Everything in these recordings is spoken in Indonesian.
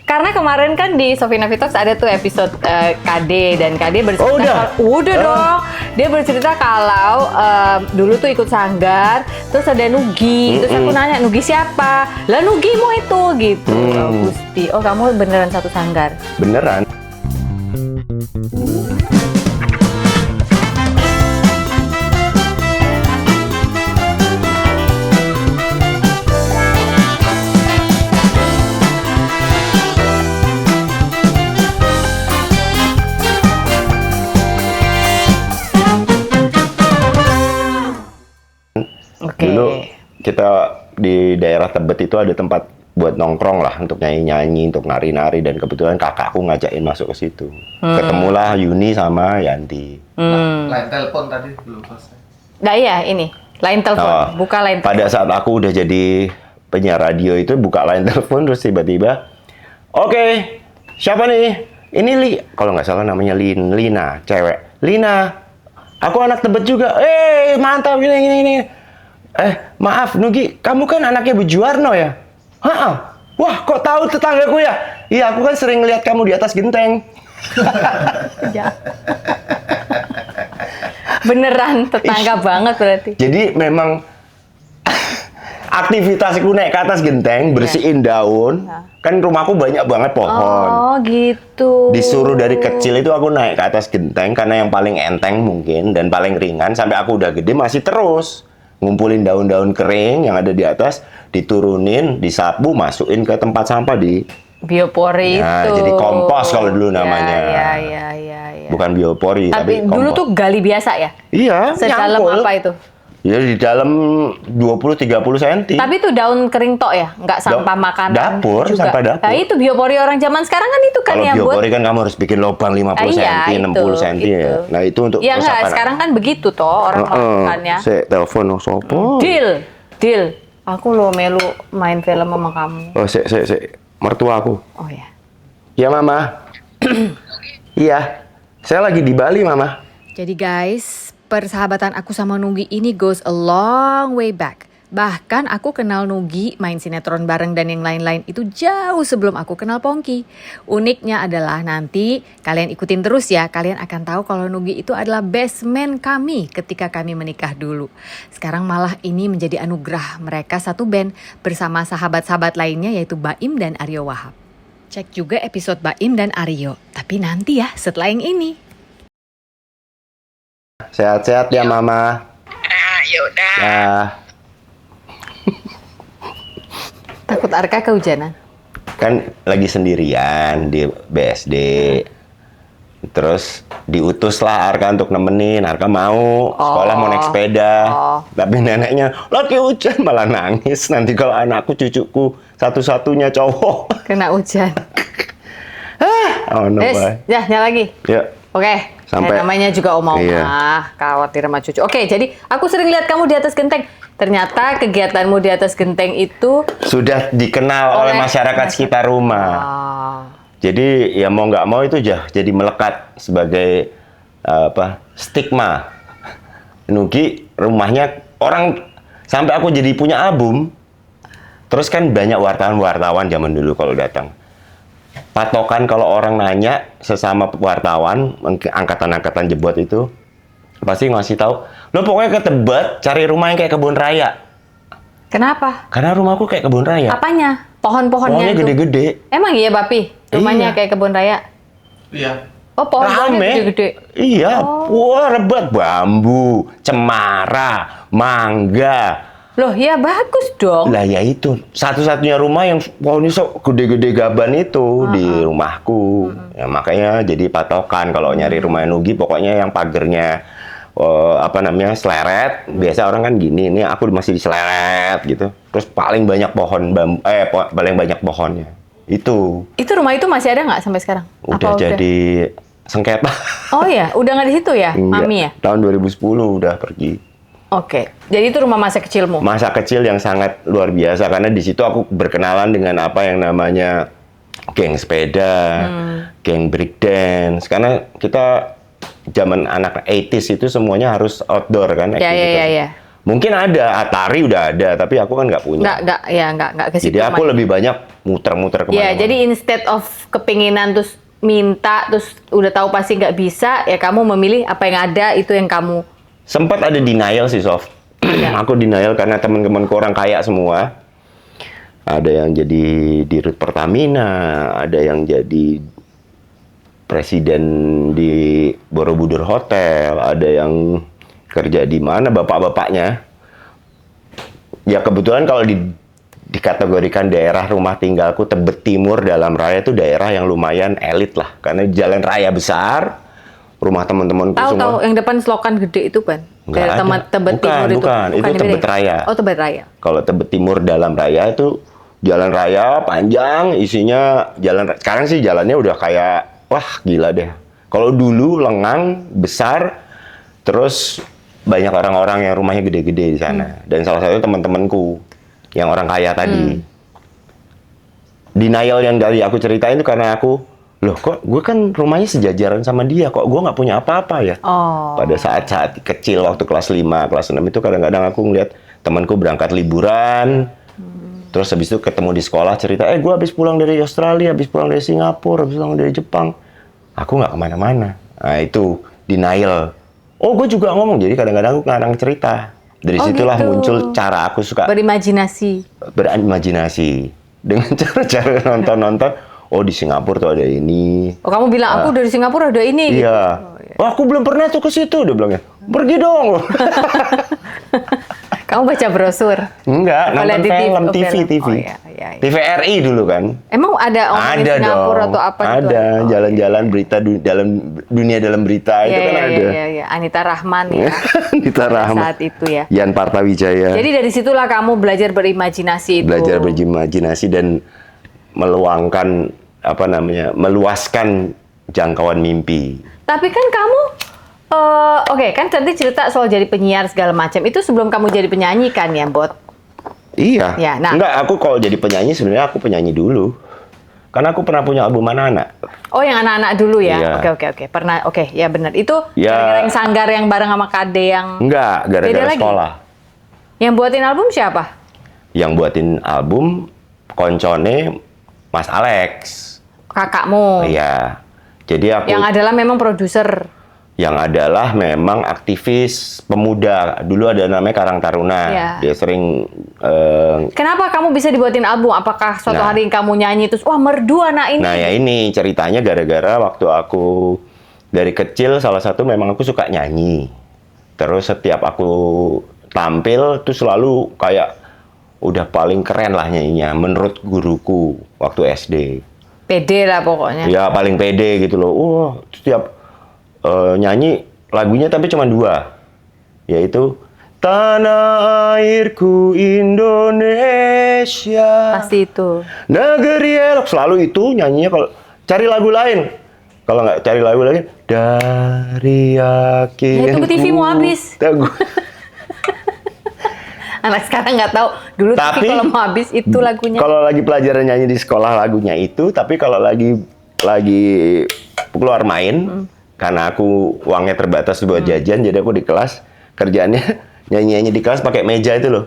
Karena kemarin kan di Sofina Vitox ada tuh episode KD dan KD bercerita udah dong. Dia bercerita kalau dulu tuh ikut sanggar, terus ada Nugi, terus aku nanya Nugi siapa? Lah Nugimu itu gitu. Oh, Gusti, oh kamu beneran satu sanggar? Beneran. Dulu kita di daerah Tebet itu ada tempat buat nongkrong lah untuk nyanyi-nyanyi, untuk nari-nari, dan kebetulan kakakku ngajakin masuk ke situ. Ketemulah Yuni sama Yanti. Lain telepon tadi belum selesai. Nah iya ini, lain telepon, buka lain telepon. Pada saat aku udah jadi penyiar radio itu buka lain telepon, terus tiba-tiba, oke, siapa nih? Ini kalau nggak salah namanya Lina, cewek. Lina, aku anak Tebet juga. Mantap gini. Maaf Nugi, kamu kan anaknya Bu Juwarno ya? Wah, kok tahu tetanggaku ya? Iya, aku kan sering lihat kamu di atas genteng. Beneran tetangga banget berarti. Jadi memang aktivitasku naik ke atas genteng, bersihin daun. Kan rumahku banyak banget pohon. Oh gitu. Disuruh dari kecil itu aku naik ke atas genteng karena yang paling enteng mungkin dan paling ringan. Sampai aku udah gede masih terus ngumpulin daun-daun kering yang ada di atas, diturunin, disapu, masukin ke tempat sampah di biopori itu. Jadi kompos kalau dulu namanya. Iya. Bukan biopori, tapi dulu kompos. tuh gali biasa ya? Iya, sedalam nyangkul. apa itu? Ya di dalam 20-30 cm. Tapi itu daun kering tok ya? Nggak sampah makanan dapur, juga? sampah dapur. Nah itu biopori orang zaman sekarang kan itu kan kalau yang buat... biopori kan kamu harus bikin lubang 50 cm, 60 cm ya. Nah itu untuk ya nggak, sekarang kan begitu toh orang melakukannya. Saya telepon sopo. Deal. Aku lo melu main film sama kamu. Oh, saya mertua aku. Oh ya. Iya, Mama. Iya. Saya lagi di Bali, Mama. Jadi guys, persahabatan aku sama Nugi ini goes a long way back. Bahkan aku kenal Nugi, main sinetron bareng dan yang lain-lain itu jauh sebelum aku kenal Pongki. Uniknya adalah nanti kalian ikutin terus ya, kalian akan tahu kalau Nugi itu adalah best man kami ketika kami menikah dulu. Sekarang malah ini menjadi anugerah mereka satu band bersama sahabat-sahabat lainnya yaitu Baim dan Aryo Wahab. Cek juga episode Baim dan Aryo, tapi nanti ya setelah yang ini. Sehat-sehat ya, Mama. Yaudah. Ya. Takut Arka kehujanan? Kan lagi sendirian di BSD. Terus diutuslah Arka untuk nemenin. Arka mau sekolah, mau naik sepeda. Tapi neneknya lagi hujan malah nangis. Nanti kalau anakku, cucuku satu-satunya cowok Kena hujan. oh no, Ya lagi. Ya. Oke. Sampai namanya juga oma-oma, iya. khawatir sama cucu. Oke, jadi aku sering lihat kamu di atas genteng. Ternyata kegiatanmu di atas genteng itu sudah dikenal oleh masyarakat sekitar rumah. Jadi ya mau nggak mau itu jadi melekat sebagai stigma. Nugi rumahnya orang, sampai aku jadi punya album. Terus kan banyak wartawan zaman dulu kalau datang. Patokan kalau orang nanya sesama wartawan, angkatan-angkatan jebot itu pasti ngasih tahu, lo pokoknya ke Tebet cari rumah yang kayak kebun raya. Kenapa? Karena rumahku kayak kebun raya. Apanya? Pohonnya Pohonnya gede-gede. Emang iya, Bapi? Rumahnya Iya. kayak kebun raya? Iya. Oh, pohonnya Rame. gede-gede. Iya. Wah, rebat bambu, cemara, mangga. Loh, ya bagus dong. Lah ya itu, satu-satunya rumah yang pohonnya gede-gede gaban itu di rumahku. Ya, makanya jadi patokan kalau nyari rumah Nugi, pokoknya yang pagernya seleret. Biasa orang kan gini, ini aku masih di seleret gitu. Terus paling banyak pohon bambu, paling banyak pohonnya. Itu Rumah itu masih ada nggak sampai sekarang? udah jadi sengketa. Oh ya, udah nggak di situ ya, Mami ya? Tahun 2010 udah pergi. Oke, jadi itu rumah masa kecilmu? Masa kecil yang sangat luar biasa, karena di situ aku berkenalan dengan apa yang namanya geng sepeda, geng breakdance. Karena kita zaman anak 80s itu semuanya harus outdoor kan, Iya. Mungkin ada, Atari udah ada, tapi aku kan nggak punya. Nggak ke situ. Jadi aku lebih banyak muter-muter kemana-mana. Ya, jadi instead of kepinginan terus minta, terus udah tahu pasti nggak bisa, ya kamu memilih apa yang ada, itu yang kamu. Sempat ada denial sih, Sof. Aku denial karena teman-temanku orang kaya semua. Ada yang jadi dirut Pertamina, ada yang jadi presiden di Borobudur Hotel, ada yang kerja di mana bapak-bapaknya. Ya kebetulan kalau dikategorikan daerah rumah tinggalku Tebet Timur dalam raya itu daerah yang lumayan elit lah. Karena jalan raya besar, rumah teman-temanku semua. Tahu yang depan selokan gede itu, Ban? Nggak Dari ada. Tebet Timur itu. Bukan. Itu yang Tebet beda. Raya. Oh, Tebet Raya. Kalau Tebet Timur dalam raya itu jalan raya panjang, isinya jalan. Sekarang sih jalannya udah kayak, wah gila deh. Kalau dulu lengang, besar, terus banyak orang-orang yang rumahnya gede-gede di sana. Dan salah satu teman-temanku yang orang kaya tadi. Denial yang dari aku ceritain itu karena aku, loh kok gue kan rumahnya sejajaran sama dia, kok gue nggak punya apa-apa ya. Oh. Pada saat-saat kecil waktu kelas 5, kelas 6 itu kadang-kadang aku ngeliat temanku berangkat liburan, terus habis itu ketemu di sekolah cerita, gue habis pulang dari Australia, habis pulang dari Singapura, habis pulang dari Jepang. Aku nggak kemana-mana. Nah itu denial. Oh gue juga ngomong, jadi kadang-kadang aku ngarang cerita. Dari situlah gitu. muncul cara aku suka Berimajinasi. berimajinasi. Dengan cara-cara nonton-nonton, oh di Singapura tuh ada ini. Oh, kamu bilang aku dari Singapura ada ini. Gitu. Iya. Oh, aku belum pernah tuh ke situ, dia bilangnya. Pergi dong. Kamu baca brosur? Enggak, Apa lihat nonton di film, TV. Oh, iya. TVRI dulu kan. Emang ada ngomongin Ada Singapura dong. atau apa gitu? Ada, Oh, jalan-jalan berita dalam dunia dalam berita itu iya, kan iya, ada. Iya. Anita Rahman ya. Dita Pada Rahma. saat itu ya. Yan Partawijaya. Jadi dari situlah kamu belajar berimajinasi itu. Belajar berimajinasi dan meluangkan meluaskan jangkauan mimpi. Tapi kan kamu, oke, kan tadi cerita soal jadi penyiar segala macam. Itu sebelum kamu jadi penyanyi kan ya, Bot? Iya. Ya, nah. Enggak, aku kalau jadi penyanyi sebenarnya aku penyanyi dulu. Karena aku pernah punya album anak-anak. Oh, yang anak-anak dulu ya? Iya. Oke. Pernah, ya benar. Itu Ya. gara-gara yang Sanggar yang bareng sama Kade yang... Enggak, Beda gara-gara lagi? sekolah. Yang buatin album siapa? Yang buatin album koncone Mas Alex. Kakakmu. Iya. Jadi aku Yang adalah memang produser. yang adalah memang aktivis pemuda. Dulu ada namanya Karang Taruna. Iya. Dia sering Kenapa kamu bisa dibuatin album? Apakah suatu Nah. hari kamu nyanyi terus, wah merdu anak ini? Nah ya ini ceritanya gara-gara waktu aku dari kecil salah satu memang aku suka nyanyi. Terus setiap aku tampil tuh selalu kayak udah paling keren lah nyanyinya menurut guruku waktu SD. Pede lah pokoknya. Ya paling pede gitu loh. Wah setiap nyanyi lagunya tapi cuma 2. Yaitu Tanah airku Indonesia. Pasti itu. Negeri elok, selalu itu nyanyinya. Kalau cari lagu lain, kalau nggak cari lagu lain dari yakin. Ya, itu TV mau habis. Anak sekarang nggak tahu. Dulu tapi kalau mau habis itu lagunya. Kalau lagi pelajaran nyanyi di sekolah lagunya itu, tapi kalau lagi keluar main, karena aku uangnya terbatas buat jajan, jadi aku di kelas kerjaannya nyanyi di kelas pakai meja itu loh.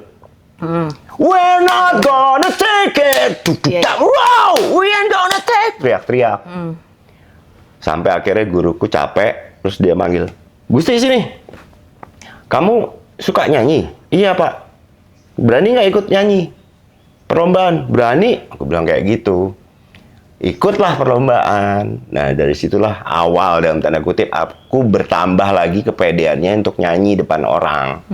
We're not gonna take it. Wow, we ain't gonna take. Teriak-teriak. Sampai akhirnya guruku capek, terus dia manggil, Gusti sini. Kamu suka nyanyi? Iya Pak. Berani nggak ikut nyanyi? Perlombaan? Berani? Aku bilang kayak gitu. Ikutlah perlombaan. Nah dari situlah awal dalam tanda kutip aku bertambah lagi kepedeannya untuk nyanyi depan orang.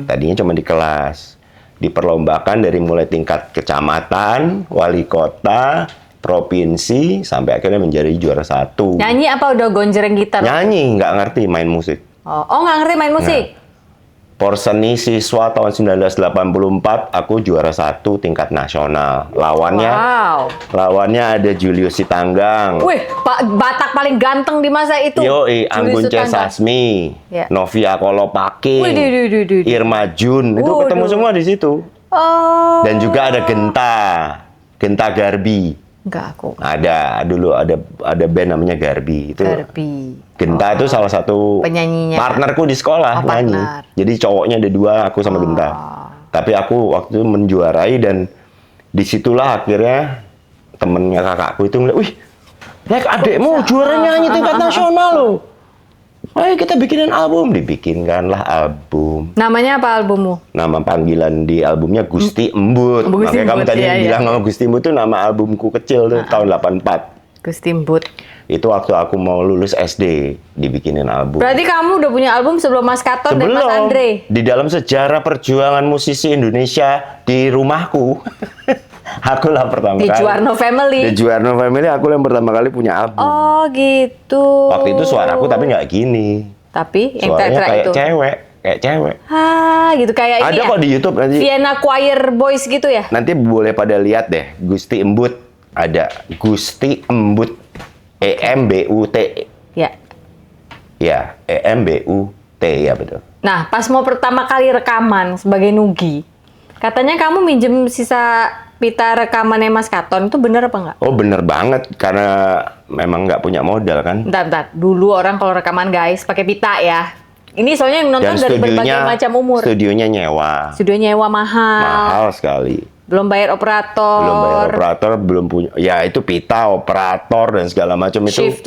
Tadinya cuma di kelas. Diperlombakan dari mulai tingkat kecamatan, wali kota, provinsi, sampai akhirnya menjadi juara 1. Nyanyi apa udah gonjreng gitar? Nyanyi, nggak ngerti main musik. Oh nggak ngerti main musik? Porseni siswa tahun 1984, aku juara 1 tingkat nasional. Lawannya ada Julius Sitanggang. Wih, Batak paling ganteng di masa itu. Yoi, Anggun C. Sutanggang. Sasmi, Ya. Novia Kolopaking, Widih. Irma Jun, itu Waduh. ketemu semua di situ. Oh. Dan juga ada Genta Garbi. Enggak, aku. Dulu ada band namanya Garbi. Itu Garbi. Genta itu salah satu penyanyinya. Partnerku di sekolah nyanyi. Partner. Jadi cowoknya ada 2, aku sama Genta. Tapi aku waktu itu menjuarai dan disitulah akhirnya temennya kakakku itu ngeliat, wih, Lek adekmu juara nyanyi tingkat nasional loh. Ayo kita bikinin album, dibikinkanlah album. Namanya apa albummu? Nama panggilan di albumnya Gusti Embut. Gusti Makanya kamu Embut, tadi iya, bilang nama Gusti Embut itu nama albumku kecil tuh tahun 84. Gusti Embut. Itu waktu aku mau lulus SD dibikinin album. Berarti kamu udah punya album sebelum Mas Katon dan Mas Andre? Di dalam sejarah perjuangan musisi Indonesia di rumahku, aku lah pertama Di kali. Juarno Family. Di Juarno Family aku yang pertama kali punya album. Oh gitu. Waktu itu suaraku tapi nggak gini. Tapi yang Suaranya tetra kayak itu. kayak cewek. Gitu kayak Ada ini ya. kok di YouTube nanti. Vienna Choir Boys gitu ya? Nanti boleh pada lihat deh, Gusti Embut. Ada Gusti Embut. EMBUT. Ya. Ya, EMBUT ya betul. Nah, pas mau pertama kali rekaman sebagai Nugi, katanya kamu minjem sisa pita rekamannya Mas Katon, itu bener apa enggak? Oh bener banget, karena memang nggak punya modal kan. Bentar. Dulu orang kalau rekaman guys pakai pita ya. Ini soalnya yang nonton dari berbagai macam umur. Studionya nyewa. Studio nyewa mahal. Mahal sekali. Belum bayar operator. Belum bayar operator, belum punya. Ya itu pita, operator dan segala macam itu. Shift,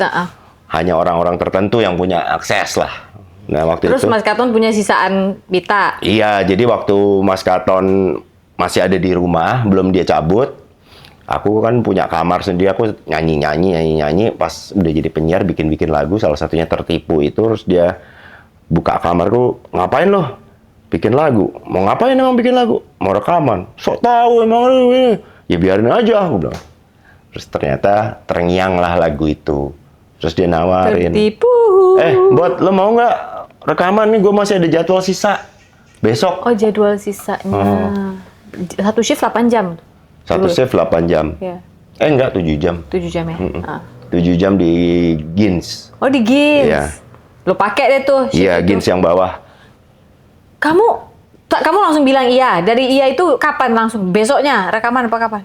Hanya orang-orang tertentu yang punya akses lah. Nah waktu Terus itu. Mas Katon punya sisaan pita. Iya, jadi waktu Mas Katon masih ada di rumah, belum dia cabut. Aku kan punya kamar sendiri, aku nyanyi. Pas udah jadi penyiar, bikin lagu, salah satunya Tertipu itu. Terus dia buka kamarku, ngapain loh? Bikin lagu. Mau ngapain emang bikin lagu? Mau rekaman. Sok tahu emang lu ini. Ya biarin aja, aku bilang. Terus ternyata terngiang lah lagu itu. Terus dia nawarin. Tertipu. Bot, lo mau nggak rekaman nih? Gue masih ada jadwal sisa. Besok. Oh, jadwal sisanya. Satu shift 8 jam. Satu shift 8 jam. Ya. Enggak, 7 jam. 7 jam ya? 7 jam di Gins. Oh, di Gins. Iya. Lo pakai deh tuh. shift Iya, itu. Gins yang bawah. Kamu langsung bilang iya. Dari iya itu kapan langsung? Besoknya rekaman apa kapan?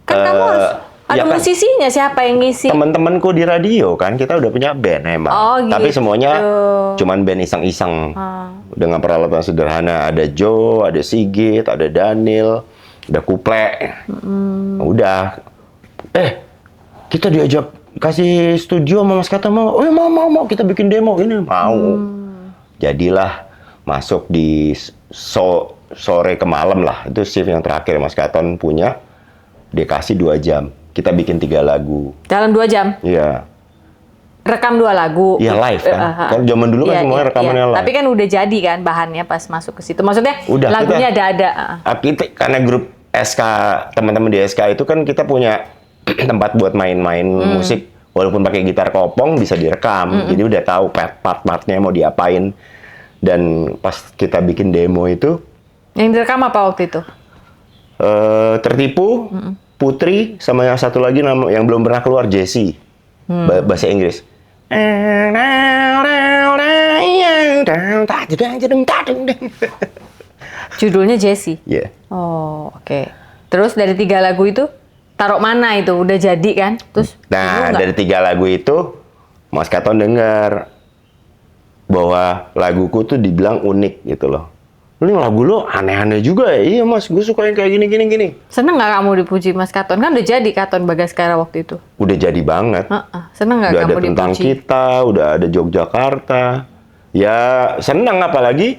Kan kamu harus ada ya kan. musisinya, siapa yang ngisi? Teman-temanku di radio kan, kita udah punya band emang. Oh, Tapi gitu. semuanya cuman band iseng-iseng. Dengan peralatan sederhana. Ada Joe, ada Sigit, ada Daniel, ada Kuple. Udah. Kita diajak kasih studio sama Mas Katon mau. Oh, mau. Kita bikin demo ini. Mau. Jadilah masuk di sore ke malam lah. Itu shift yang terakhir Mas Katon punya. Dikasih 2 jam. Kita bikin 3 lagu. Dalam 2 jam? Iya. Rekam 2 lagu. Iya live kan. Kalau zaman dulu kan semuanya rekamannya live. Tapi kan udah jadi kan bahannya pas masuk ke situ. Maksudnya Udah, lagunya ada. Kita karena grup SK, teman-teman di SK itu kan kita punya tempat buat main-main musik. Walaupun pakai gitar kopong bisa direkam. Jadi udah tahu part-partnya mau diapain. Dan pas kita bikin demo itu. Yang direkam apa waktu itu? Tertipu, Putri, sama yang satu lagi yang belum pernah keluar, Jessie. Bahasa Inggris. Judulnya Jessie? Iya. Oh, oke. Terus dari 3 lagu itu, taruh mana itu? Udah jadi kan? Terus Nah, dari 3 lagu itu, Mas Katon dengar bahwa laguku tuh dibilang unik gitu loh. Ini lagu lo aneh-aneh juga ya? Iya mas, gue suka yang kayak gini. Seneng nggak kamu dipuji Mas Katon? Kan udah jadi Katon Bagaskara waktu itu. Udah jadi banget. Seneng nggak Udah kamu ada tentang dipuji? kita, udah ada Yogyakarta. Ya seneng, apalagi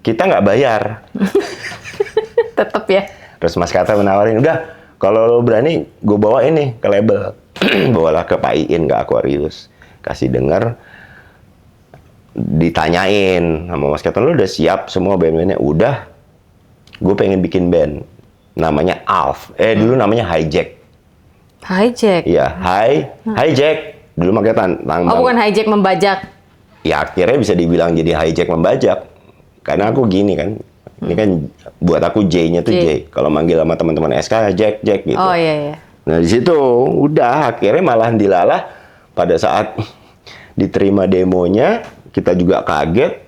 kita nggak bayar. Tetep ya. Terus Mas Katon menawarin, udah kalau lo berani gue bawa ini ke label. Bawalah ke Pak Iin, ke Aquarius. Kasih denger. Ditanyain sama Mas Katon, lu udah siap semua band-bandnya? Udah. Gue pengen bikin band. Namanya Alf. Dulu namanya Hijack. Hijack? Iya, Hijack. Dulu pakai tanggung. Oh, bukan hijack membajak. Ya akhirnya bisa dibilang jadi Hijack membajak. Karena aku gini kan. Ini kan buat aku J-nya tuh J. Kalau manggil sama teman-teman SK, Jack gitu. Oh iya. Nah di situ udah akhirnya malah dilalah pada saat diterima demonya. Kita juga kaget,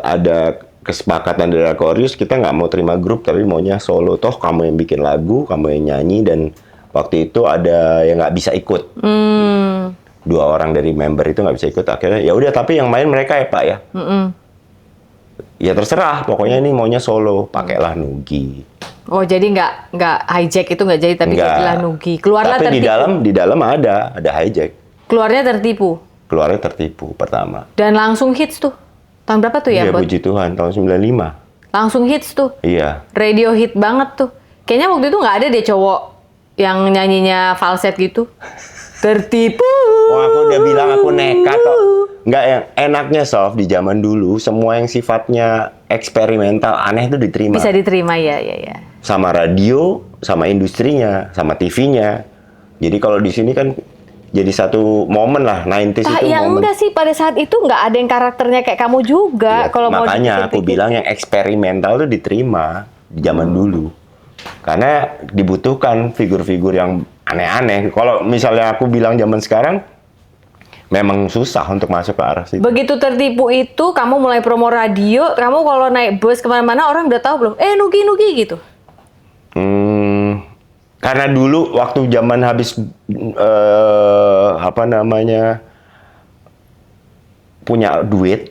ada kesepakatan dari Aquarius, kita nggak mau terima grup, tapi maunya solo. Toh kamu yang bikin lagu, kamu yang nyanyi, dan waktu itu ada yang nggak bisa ikut. 2 orang dari member itu nggak bisa ikut, akhirnya ya udah, tapi yang main mereka ya Pak ya. Ya terserah, pokoknya ini maunya solo, pakailah Nugi. Oh, jadi nggak hijack itu nggak jadi, tapi Nggak. jadilah Nugi. Keluarlah Tapi tertipu. di dalam ada hijack. Keluarnya tertipu. Keluarnya tertipu pertama. Dan langsung hits tuh. Tahun berapa tuh ya, Iya, Bot? puji Tuhan, tahun 95. Langsung hits tuh. Iya. Radio hit banget tuh. Kayaknya waktu itu nggak ada deh cowok yang nyanyinya falset gitu. Tertipu. Oh, aku udah bilang aku nekat kok. Nggak, yang enaknya Sof, di zaman dulu, semua yang sifatnya eksperimental, aneh itu diterima. Bisa diterima ya. Sama radio, sama industrinya, sama TV-nya. Jadi kalau di sini kan jadi satu momen lah, 90s itu Ya momen. enggak sih, pada saat itu nggak ada yang karakternya kayak kamu juga. Ya, Kalau mau makanya aku dipikir-pikir. bilang yang eksperimental itu diterima di zaman dulu. Karena dibutuhkan figur-figur yang aneh-aneh. Kalau misalnya aku bilang zaman sekarang, memang susah untuk masuk ke arah situ. Begitu tertipu itu, kamu mulai promo radio, kamu kalau naik bus kemana-mana orang udah tahu belum? Nugi gitu. Karena dulu waktu zaman habis punya duit,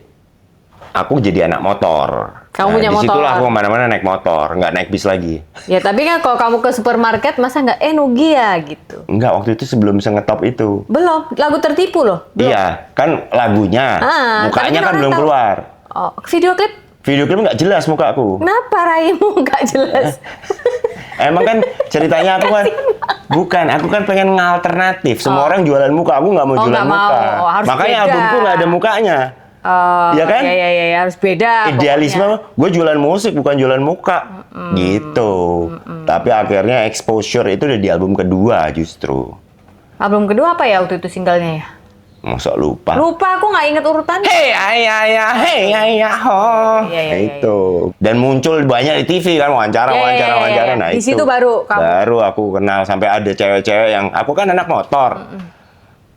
aku jadi anak motor. Kamu punya motor? Disitulah aku kemana-mana naik motor, nggak naik bis lagi. Ya tapi kan kalau kamu ke supermarket masa nggak Nugi ya gitu. Enggak, waktu itu sebelum sengetop itu. Belum, lagu tertipu loh. Belum. Iya, kan lagunya, Tapi mukanya kan orang belum tahu. keluar. Oh, video klip? Video klip nggak jelas mukaku. Kenapa raimu nggak jelas? Emang kan ceritanya aku kan aku kan pengen ngalternatif. Semua orang jualan muka, aku nggak mau Oh, jualan nggak muka. mau. Harus Makanya beda. albumku nggak ada mukanya. Iya kan? Iya, harus beda. Idealisme, pokoknya. gue jualan musik bukan jualan muka, gitu. Tapi akhirnya exposure itu udah di album kedua justru. Album kedua apa ya waktu itu singlenya ya? Masa lupa? Lupa, aku nggak inget urutannya. Hey ayah, hey ayah, ho. Iya, Itu. Dan muncul banyak di TV kan, wawancara. Iya. Nah, Di itu. situ baru kamu. Baru aku kenal, sampai ada cewek-cewek yang, aku kan anak motor.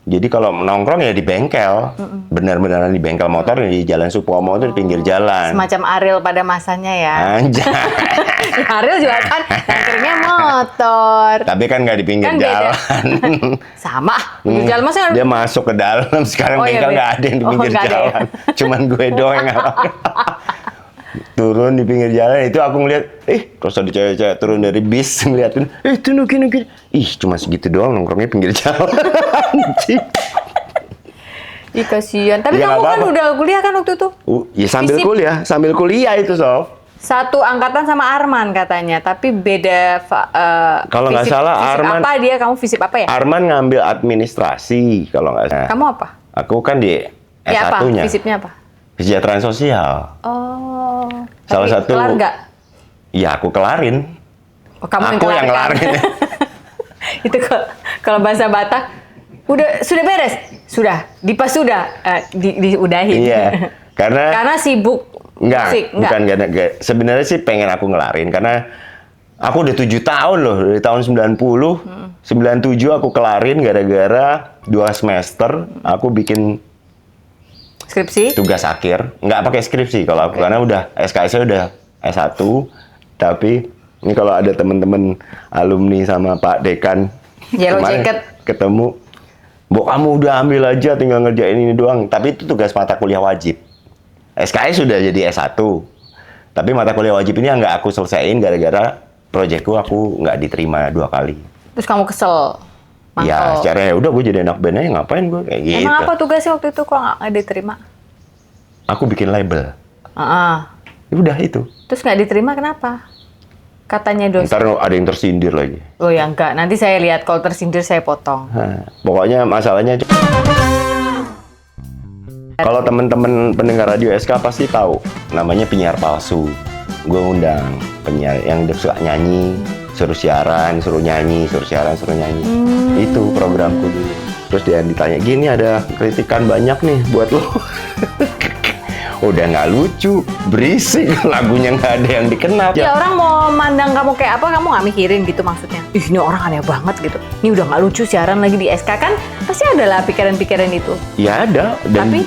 Jadi kalau nongkrong ya di bengkel, benar-benar di bengkel motor di Jalan Supomo itu di pinggir jalan. Semacam Ariel pada masanya ya. Anjay. Ariel juga kan nongkrongnya motor. Tapi kan nggak di pinggir Kan beda. jalan. Sama. Pinggir jalan masa Dia masuk ke dalam, sekarang Oh, iya, bengkel beda. nggak ada yang di Oh, pinggir nggak ada ya? jalan. Cuman gue doang yang turun di pinggir jalan itu aku ngeliat, terus ada cewek-cewek turun dari bis ngeliatin, itu Nugi. Ih, cuma segitu doang nongkrongnya pinggir jalan. Anjing. Ih, kasihan. Tapi Ya, kamu nggak kan apa-apa. udah kuliah kan waktu itu? Ya Fisip. sambil kuliah itu, Sof. Satu angkatan sama Arman katanya, tapi beda. Kalau nggak fisip- salah, fisip Arman- apa dia? Kamu fisip apa ya? Arman ngambil administrasi kalau nggak salah. Kamu apa? Aku kan di Ya apa? S1-nya. Fisipnya apa? Kesejahteraan sosial. Oh. Salah Tapi satu. kelar nggak? Ya, aku kelarin. Oh, kamu Aku yang kelarkan. ngelarin. Itu kalau bahasa Batak, sudah beres, sudah, dipas sudah, diudahin. Iya. Karena sibuk musik, bukan sebenarnya sih pengen aku ngelarin karena aku udah 7 tahun loh, dari tahun 90, 97 aku kelarin gara-gara 2 semester aku bikin skripsi. tugas akhir, nggak pakai skripsi kalau aku karena udah SKS-nya udah S1, tapi ini kalau ada teman-teman alumni sama Pak Dekan Yellow kemarin jacket. ketemu, Mbok kamu udah ambil aja tinggal ngerjain ini doang, tapi itu tugas mata kuliah wajib. SKS sudah jadi S1, tapi mata kuliah wajib ini nggak aku selesaiin gara-gara proyekku aku nggak diterima 2 kali. Terus kamu kesel, Ya, mangkel. secara ya udah gue jadi anak band aja, ngapain gue kayak gitu. Emang apa tugasnya waktu itu kok nggak diterima? Aku bikin label. Ya udah itu. Terus nggak diterima kenapa? Katanya dosen. Ntar ada yang tersindir lagi. Oh ya enggak, nanti saya lihat kalau tersindir saya potong. Nah, pokoknya masalahnya kalau teman-teman pendengar radio SK pasti tahu namanya penyiar palsu. Gue undang penyiar yang suka nyanyi, suruh siaran, suruh nyanyi, suruh siaran, suruh nyanyi. Itu programku dulu. Terus dia ditanya, gini ada kritikan banyak nih buat lo. Udah nggak lucu, berisik, lagunya nggak ada yang dikenal. Ya orang mau mandang kamu kayak apa, kamu nggak mikirin gitu maksudnya. Ih ini orang aneh banget gitu. Ini udah nggak lucu siaran lagi di SK kan, pasti ada lah pikiran-pikiran itu. Ya ada, dan Tapi?